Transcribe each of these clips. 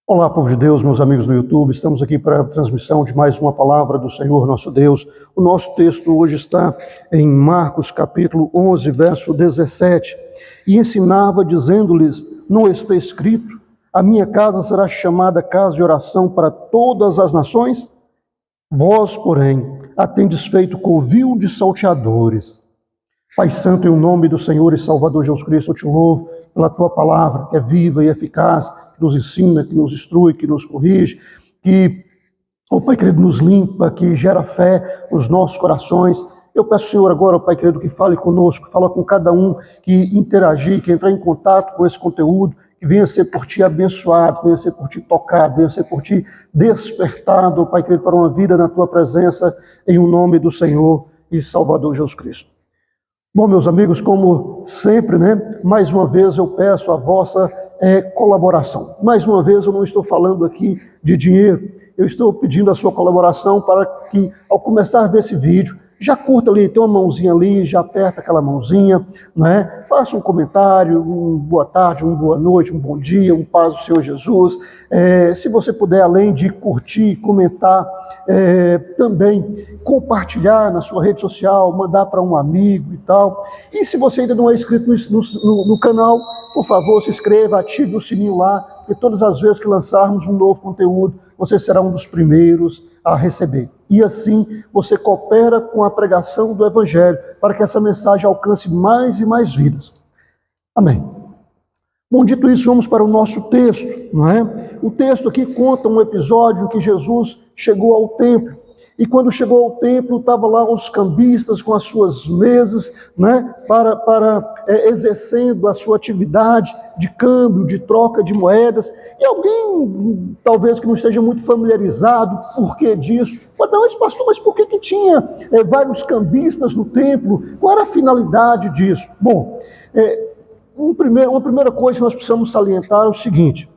Olá, povo de Deus, meus amigos do YouTube, estamos aqui para a transmissão de mais uma palavra do Senhor nosso Deus. O nosso texto hoje está em Marcos capítulo 11, verso 17. E ensinava dizendo-lhes, não está escrito, a minha casa será chamada casa de oração para todas as nações? Vós, porém, a tendes feito covil de salteadores. Pai Santo, em nome do Senhor e Salvador Jesus Cristo, eu te louvo pela tua palavra, que é viva e eficaz, que nos ensina, que nos instrui, que nos corrige, que, Pai querido, nos limpa, que gera fé nos nossos corações. Eu peço, Senhor, agora, Pai querido, que fale conosco, fala com cada um que interagir, que entrar em contato com esse conteúdo, que venha ser por ti abençoado, venha ser por ti tocado, venha ser por ti despertado, Pai querido, para uma vida na tua presença, em o nome do Senhor e Salvador Jesus Cristo. Bom, meus amigos, como sempre, mais uma vez eu peço a vossa colaboração. Mais uma vez eu não estou falando aqui de dinheiro, eu estou pedindo a sua colaboração para que, ao começar a ver esse vídeo, já curta ali, tem uma mãozinha ali, já aperta aquela mãozinha, faça um comentário, um boa tarde, uma boa noite, um bom dia, um paz do Senhor Jesus. Se você puder, além de curtir, comentar, também compartilhar na sua rede social, mandar para um amigo e tal. E se você ainda não é inscrito no canal, por favor, se inscreva, ative o sininho lá, e todas as vezes que lançarmos um novo conteúdo, você será um dos primeiros a receber. E assim você coopera com a pregação do Evangelho para que essa mensagem alcance mais e mais vidas. Amém. Bom, dito isso, vamos para o nosso texto, O texto aqui conta um episódio que Jesus chegou ao templo. E quando chegou ao templo, estavam lá os cambistas com as suas mesas, exercendo a sua atividade de câmbio, de troca de moedas. E alguém, talvez que não esteja muito familiarizado, por que disso? Mas pastor, mas por que tinha vários cambistas no templo? Qual era a finalidade disso? Bom, uma primeira coisa que nós precisamos salientar é o seguinte: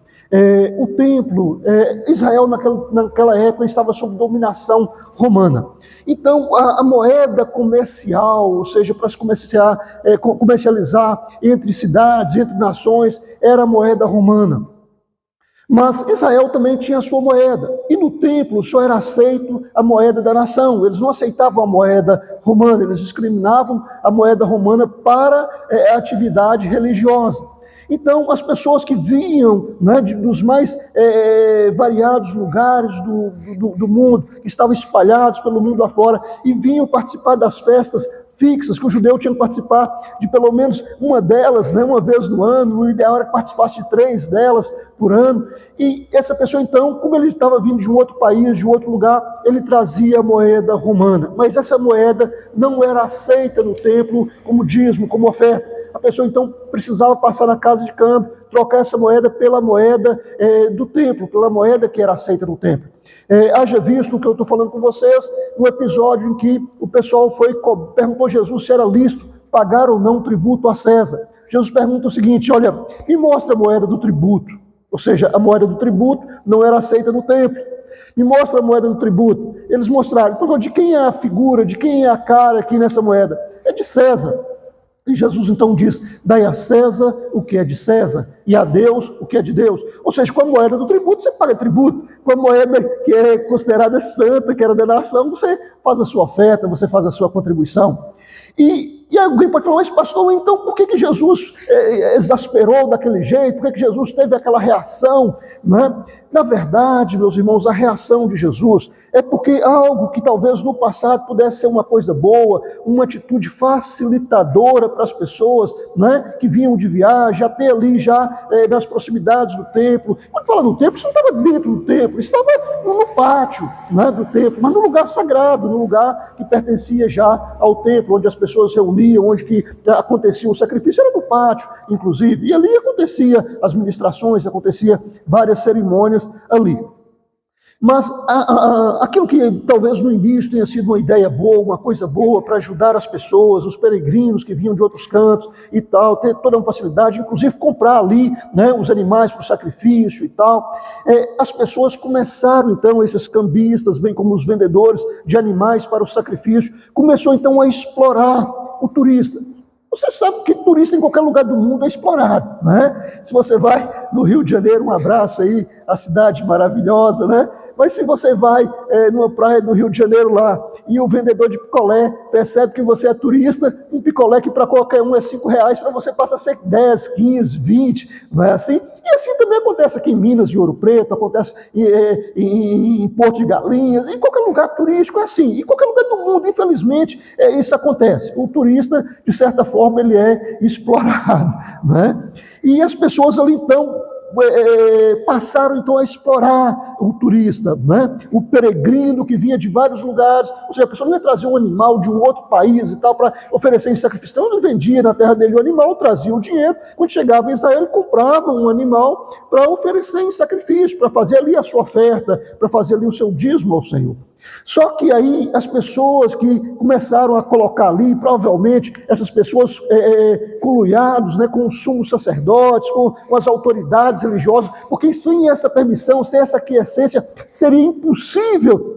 o templo, Israel naquela época estava sob dominação romana. Então a moeda comercial, ou seja, para se comercializar entre cidades, entre nações, era a moeda romana. Mas Israel também tinha a sua moeda, e no templo só era aceito a moeda da nação. Eles não aceitavam a moeda romana, eles discriminavam a moeda romana para a atividade religiosa. Então, as pessoas que vinham dos mais variados lugares do mundo, que estavam espalhados pelo mundo afora, e vinham participar das festas fixas, que o judeu tinha que participar de pelo menos uma delas, uma vez no ano, o ideal era que participasse de 3 delas por ano. E essa pessoa, então, como ele estava vindo de um outro país, de um outro lugar, ele trazia a moeda romana. Mas essa moeda não era aceita no templo como dízimo, como oferta. A pessoa, então, precisava passar na casa de câmbio, trocar essa moeda pela moeda do templo, pela moeda que era aceita no templo. Haja visto o que eu estou falando com vocês, no episódio em que o pessoal perguntou a Jesus se era lícito pagar ou não tributo a César. Jesus pergunta o seguinte: olha, me mostra a moeda do tributo. Ou seja, a moeda do tributo não era aceita no templo. Me mostra a moeda do tributo. Eles mostraram. De quem é a figura, de quem é a cara aqui nessa moeda? É de César. E Jesus então diz: dai a César o que é de César, e a Deus o que é de Deus. Ou seja, com a moeda do tributo você paga tributo, com a moeda que é considerada santa, que era da nação, você faz a sua oferta, você faz a sua contribuição. E alguém pode falar: mas pastor, então por que Jesus exasperou daquele jeito? Por que Jesus teve aquela reação? Na verdade, meus irmãos, a reação de Jesus é porque algo que talvez no passado pudesse ser uma coisa boa, uma atitude facilitadora para as pessoas que vinham de viagem, até ali já nas proximidades do templo. Quando fala no templo, isso não estava dentro do templo, estava no pátio do templo, mas no lugar sagrado, no lugar que pertencia já ao templo, onde as pessoas se reuniam, onde que acontecia o sacrifício, era no pátio, inclusive, e ali acontecia as ministrações, acontecia várias cerimônias ali. Mas aquilo que talvez no início tenha sido uma ideia boa, uma coisa boa para ajudar as pessoas, os peregrinos que vinham de outros cantos e tal, ter toda uma facilidade, inclusive comprar ali os animais para o sacrifício e tal. As pessoas começaram então, esses cambistas, bem como os vendedores de animais para o sacrifício, começou então a explorar o turista. Você sabe que turista em qualquer lugar do mundo é explorado, né? Se você vai no Rio de Janeiro, um abraço aí, a cidade maravilhosa, né? Mas se você vai numa praia do Rio de Janeiro lá e o vendedor de picolé percebe que você é turista, um picolé que para qualquer um é R$ 5, para você passa a ser 10, 15, 20, não é assim? E assim também acontece aqui em Minas, de Ouro Preto, acontece em Porto de Galinhas, em qualquer lugar turístico é assim, em qualquer lugar do mundo, infelizmente, isso acontece. O turista, de certa forma, ele é explorado, né? E as pessoas ali, então, passaram então a explorar o turista, né? O peregrino que vinha de vários lugares, ou seja, a pessoa não ia trazer um animal de um outro país e tal para oferecer em sacrifício. Então ele vendia na terra dele o animal, trazia o dinheiro, quando chegava em Israel ele comprava um animal para oferecer em sacrifício, para fazer ali a sua oferta, para fazer ali o seu dízimo ao Senhor. Só que aí as pessoas que começaram a colocar ali, provavelmente essas pessoas coluiados, né, com os sumos sacerdotes, com as autoridades religiosas, porque sem essa permissão, sem essa aquiescência, seria impossível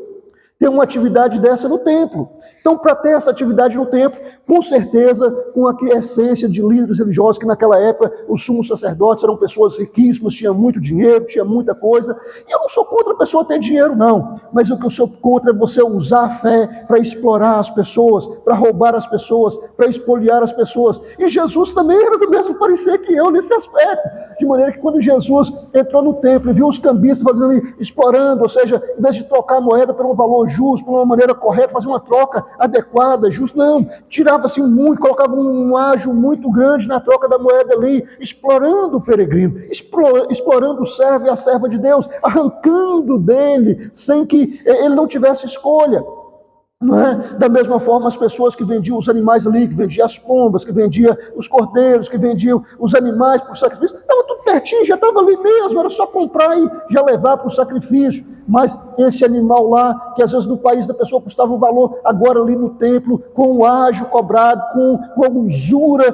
ter uma atividade dessa no templo. Então, para ter essa atividade no templo, com certeza, com a aquiescência de líderes religiosos, que naquela época os sumos sacerdotes eram pessoas riquíssimas, tinham muito dinheiro, tinha muita coisa. E eu não sou contra a pessoa ter dinheiro, não. Mas o que eu sou contra é você usar a fé para explorar as pessoas, para roubar as pessoas, para espoliar as pessoas. E Jesus também era do mesmo parecer que eu nesse aspecto. De maneira que quando Jesus entrou no templo e viu os cambistas fazendo, explorando, ou seja, em vez de trocar a moeda por um valor justo, por uma maneira correta, fazer uma troca adequada, justa, não, tirava-se muito, colocava um ágio muito grande na troca da moeda ali, explorando o peregrino, explorando o servo e a serva de Deus, arrancando dele, sem que ele não tivesse escolha. Não é? Da mesma forma, as pessoas que vendiam os animais ali, que vendiam as pombas, que vendiam os cordeiros, que vendiam os animais para o sacrifício, estava tudo pertinho, já estava ali mesmo, era só comprar e já levar para o sacrifício. Mas esse animal lá, que às vezes no país da pessoa custava um valor, agora ali no templo, com o ágio cobrado, com a usura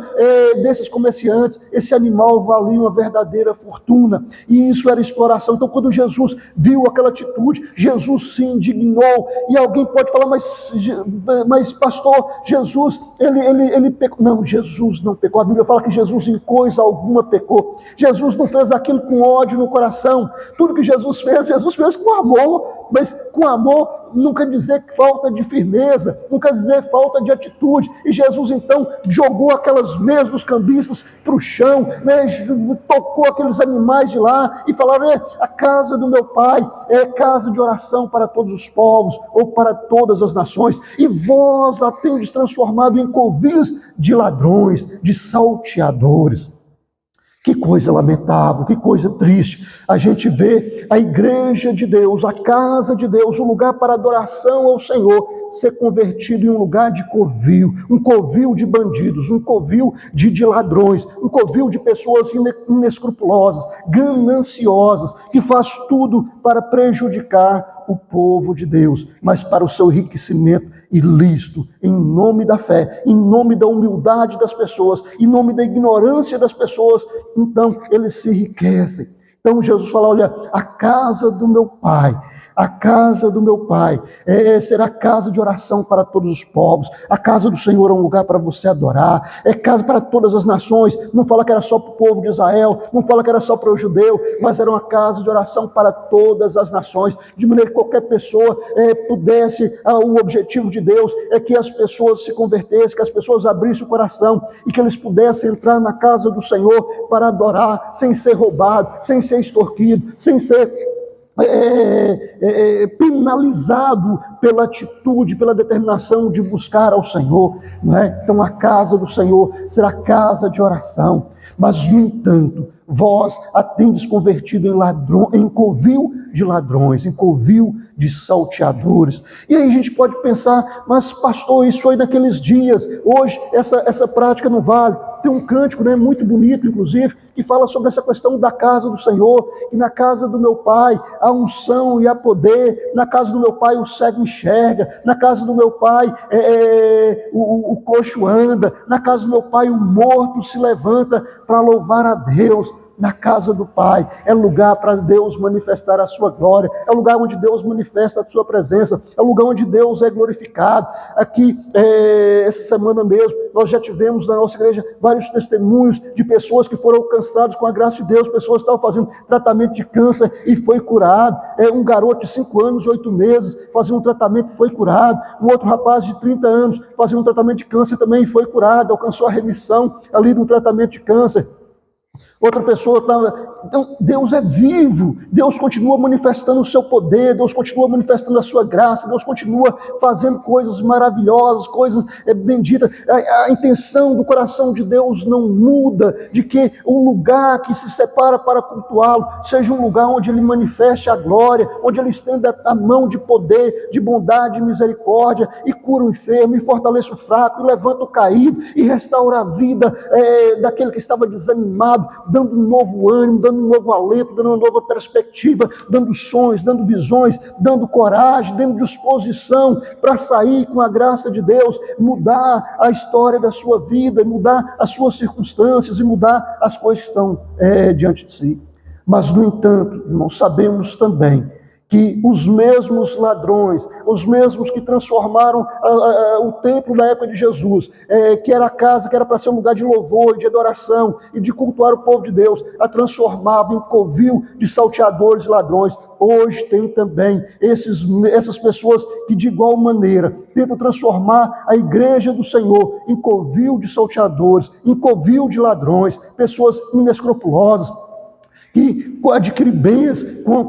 desses comerciantes, esse animal valia uma verdadeira fortuna. E isso era exploração. Então, quando Jesus viu aquela atitude, Jesus se indignou. E alguém pode falar, mas pastor, Jesus, ele pecou. Não, Jesus não pecou. A Bíblia fala que Jesus em coisa alguma pecou. Jesus não fez aquilo com ódio no coração. Tudo que Jesus fez com amor, mas com amor não quer dizer falta de firmeza, não quer dizer falta de atitude. E Jesus então jogou aquelas mesas dos cambistas para o chão, né, tocou aqueles animais de lá e falaram, a casa do meu pai é casa de oração para todos os povos, ou para todas as nações, e vós a tendes transformado em covis de ladrões, de salteadores. Que coisa lamentável, que coisa triste. A gente vê a igreja de Deus, a casa de Deus, o lugar para adoração ao Senhor, ser convertido em um lugar de covil, um covil de bandidos, um covil de ladrões, um covil de pessoas inescrupulosas, gananciosas, que faz tudo para prejudicar o povo de Deus, mas para o seu enriquecimento ilícito, em nome da fé, em nome da humildade das pessoas, em nome da ignorância das pessoas, então eles se enriquecem. Então Jesus fala, olha, a casa do meu pai, a casa do meu pai será casa de oração para todos os povos. A casa do Senhor é um lugar para você adorar, é casa para todas as nações. Não fala que era só para o povo de Israel, não fala que era só para o judeu, mas era uma casa de oração para todas as nações, de maneira que qualquer pessoa pudesse, o objetivo de Deus é que as pessoas se convertessem, que as pessoas abrissem o coração e que eles pudessem entrar na casa do Senhor para adorar, sem ser roubado, sem ser extorquido, sem ser penalizado pela atitude, pela determinação de buscar ao Senhor, não é? Então a casa do Senhor será casa de oração, mas no entanto, vós a tendes convertido em covil de ladrões, em covil de salteadores. E aí a gente pode pensar, mas pastor, isso foi naqueles dias, hoje essa prática não vale. Tem um cântico, né, muito bonito, inclusive, que fala sobre essa questão da casa do Senhor, que na casa do meu pai há unção e há poder, na casa do meu pai o cego enxerga, na casa do meu pai o coxo anda, na casa do meu pai o morto se levanta para louvar a Deus. na casa do Pai é lugar para Deus manifestar a sua glória, é lugar onde Deus manifesta a sua presença, é lugar onde Deus é glorificado. Aqui, essa semana mesmo, nós já tivemos na nossa igreja vários testemunhos de pessoas que foram alcançadas com a graça de Deus, pessoas que estavam fazendo tratamento de câncer e foi curado, um garoto de 5 anos e 8 meses fazia um tratamento e foi curado, um outro rapaz de 30 anos fazia um tratamento de câncer também e foi curado, alcançou a remissão ali no tratamento de câncer. Outra pessoa estava... Então, Deus é vivo, Deus continua manifestando o seu poder, Deus continua manifestando a sua graça, Deus continua fazendo coisas maravilhosas, coisas benditas. A intenção do coração de Deus não muda, de que o lugar que se separa para cultuá-lo seja um lugar onde Ele manifeste a glória, onde Ele estenda a mão de poder, de bondade e misericórdia, e cura o enfermo, e fortalece o fraco, e levanta o caído, e restaura a vida daquele que estava desanimado, dando um novo ânimo, dando um novo alento, dando uma nova perspectiva, dando sonhos, dando visões, dando coragem, dando disposição para sair com a graça de Deus, mudar a história da sua vida, mudar as suas circunstâncias e mudar as coisas que estão diante de si. Mas, no entanto, irmãos, sabemos também que os mesmos ladrões, os mesmos que transformaram o templo na época de Jesus, que era a casa, que era para ser um lugar de louvor, de adoração e de cultuar o povo de Deus, a transformavam em covil de salteadores e ladrões. Hoje tem também essas pessoas que de igual maneira tentam transformar a igreja do Senhor em covil de salteadores, em covil de ladrões, pessoas inescrupulosas, que adquire bens com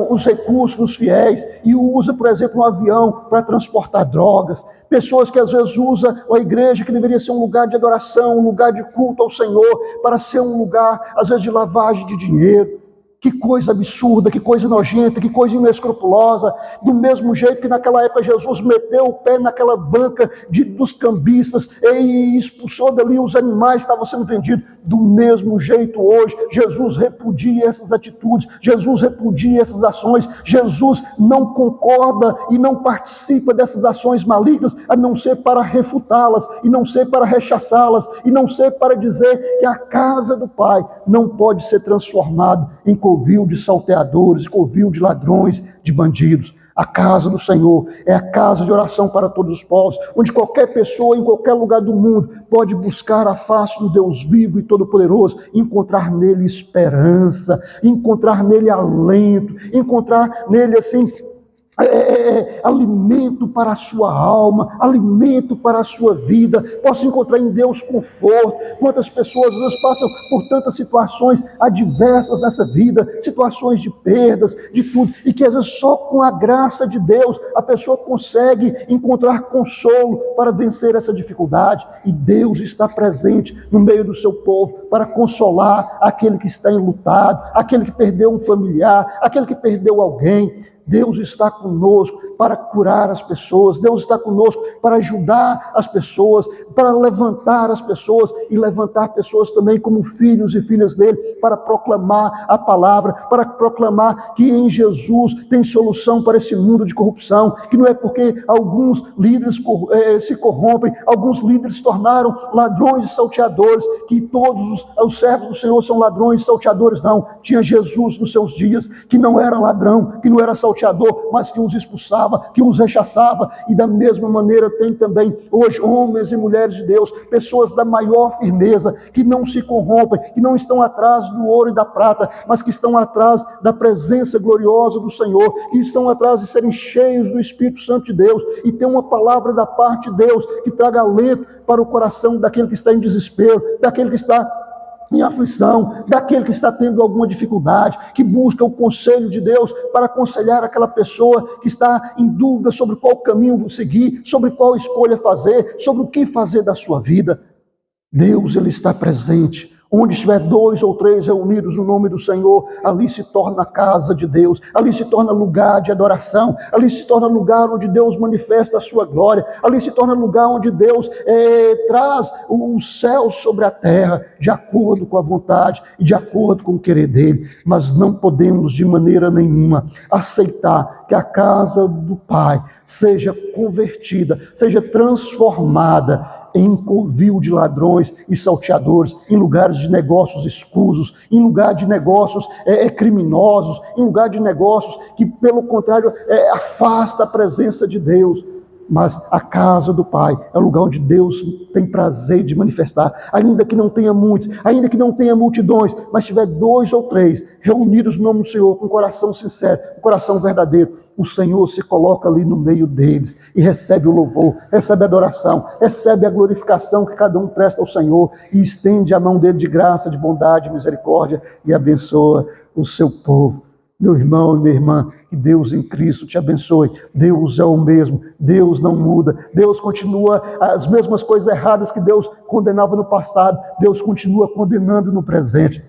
os recursos dos fiéis e usa, por exemplo, um avião para transportar drogas. Pessoas que às vezes usam a igreja, que deveria ser um lugar de adoração, um lugar de culto ao Senhor, para ser um lugar, às vezes, de lavagem de dinheiro. Que coisa absurda, que coisa nojenta, que coisa inescrupulosa. Do mesmo jeito que naquela época Jesus meteu o pé naquela banca dos cambistas e expulsou dali os animais que estavam sendo vendidos. Do mesmo jeito hoje, Jesus repudia essas atitudes, Jesus repudia essas ações, Jesus não concorda e não participa dessas ações malignas, a não ser para refutá-las, e não ser para rechaçá-las, e não ser para dizer que a casa do Pai não pode ser transformada em covil de salteadores, covil de ladrões, de bandidos. A casa do Senhor é a casa de oração para todos os povos, onde qualquer pessoa, em qualquer lugar do mundo, pode buscar a face do Deus vivo e todo-poderoso, encontrar nele esperança, encontrar nele alento, encontrar nele assim... alimento para a sua alma, alimento para a sua vida. Posso encontrar em Deus conforto. Quantas pessoas às vezes passam por tantas situações adversas nessa vida, situações de perdas, de tudo, e que às vezes só com a graça de Deus a pessoa consegue encontrar consolo para vencer essa dificuldade, e Deus está presente no meio do seu povo para consolar aquele que está enlutado, aquele que perdeu um familiar, aquele que perdeu alguém. Deus está conosco para curar as pessoas, Deus está conosco para ajudar as pessoas, para levantar as pessoas e levantar pessoas também como filhos e filhas dele, para proclamar a palavra, para proclamar que em Jesus tem solução para esse mundo de corrupção, que não é porque alguns líderes se corrompem, alguns líderes se tornaram ladrões e salteadores, que todos os servos do Senhor são ladrões e salteadores. Não, tinha Jesus nos seus dias, que não era ladrão, que não era salteador, mas que os expulsava, que os rechaçava. E da mesma maneira tem também hoje homens e mulheres de Deus, pessoas da maior firmeza, que não se corrompem, que não estão atrás do ouro e da prata, mas que estão atrás da presença gloriosa do Senhor, que estão atrás de serem cheios do Espírito Santo de Deus, e tem uma palavra da parte de Deus que traga alento para o coração daquele que está em desespero, daquele que está em aflição, daquele que está tendo alguma dificuldade, que busca o conselho de Deus para aconselhar aquela pessoa que está em dúvida sobre qual caminho seguir, sobre qual escolha fazer, sobre o que fazer da sua vida. Deus, Ele está presente. Onde estiver 2 ou 3 reunidos no nome do Senhor, ali se torna a casa de Deus, ali se torna lugar de adoração, ali se torna lugar onde Deus manifesta a sua glória, ali se torna lugar onde Deus traz o céu sobre a terra, de acordo com a vontade e de acordo com o querer dele. Mas não podemos de maneira nenhuma aceitar que a casa do Pai seja convertida, seja transformada em covil de ladrões e salteadores, em lugares de negócios escusos, em lugar de negócios criminosos, em lugar de negócios que, pelo contrário, afasta a presença de Deus. Mas a casa do Pai é o lugar onde Deus tem prazer de manifestar, ainda que não tenha muitos, ainda que não tenha multidões, mas tiver 2 ou 3 reunidos no nome do Senhor, com coração sincero, com coração verdadeiro, o Senhor se coloca ali no meio deles e recebe o louvor, recebe a adoração, recebe a glorificação que cada um presta ao Senhor e estende a mão dele de graça, de bondade, de misericórdia e abençoa o seu povo. Meu irmão e minha irmã, que Deus em Cristo te abençoe. Deus é o mesmo, Deus não muda, Deus continua as mesmas coisas erradas que Deus condenava no passado, Deus continua condenando no presente.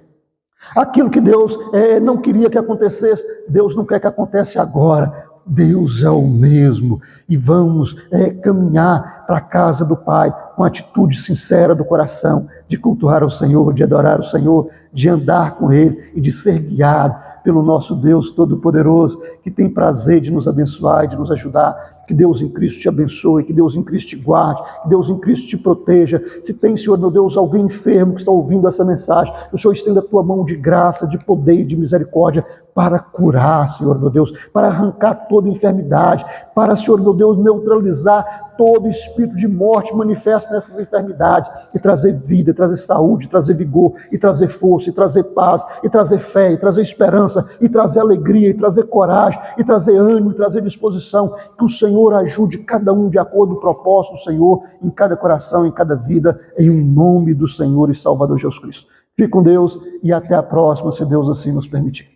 Aquilo que Deus não queria que acontecesse, Deus não quer que aconteça agora. Deus é o mesmo e vamos caminhar para a casa do Pai com atitude sincera do coração, de cultuar o Senhor, de adorar o Senhor, de andar com Ele e de ser guiado pelo nosso Deus Todo-Poderoso, que tem prazer de nos abençoar e de nos ajudar. Que Deus em Cristo te abençoe, que Deus em Cristo te guarde, que Deus em Cristo te proteja. Se tem, Senhor, meu Deus, alguém enfermo que está ouvindo essa mensagem, o Senhor estenda a tua mão de graça, de poder e de misericórdia para curar, Senhor, meu Deus, para arrancar toda enfermidade, para, Senhor, meu Deus, neutralizar todo espírito de morte manifesto nessas enfermidades e trazer vida, e trazer saúde, e trazer vigor, e trazer força, e trazer paz, e trazer fé, e trazer esperança, e trazer alegria, e trazer coragem, e trazer ânimo, e trazer disposição. Que o Senhor ajude cada um de acordo com o propósito do Senhor em cada coração, em cada vida, em nome do Senhor e Salvador Jesus Cristo. Fique com Deus e até a próxima, se Deus assim nos permitir.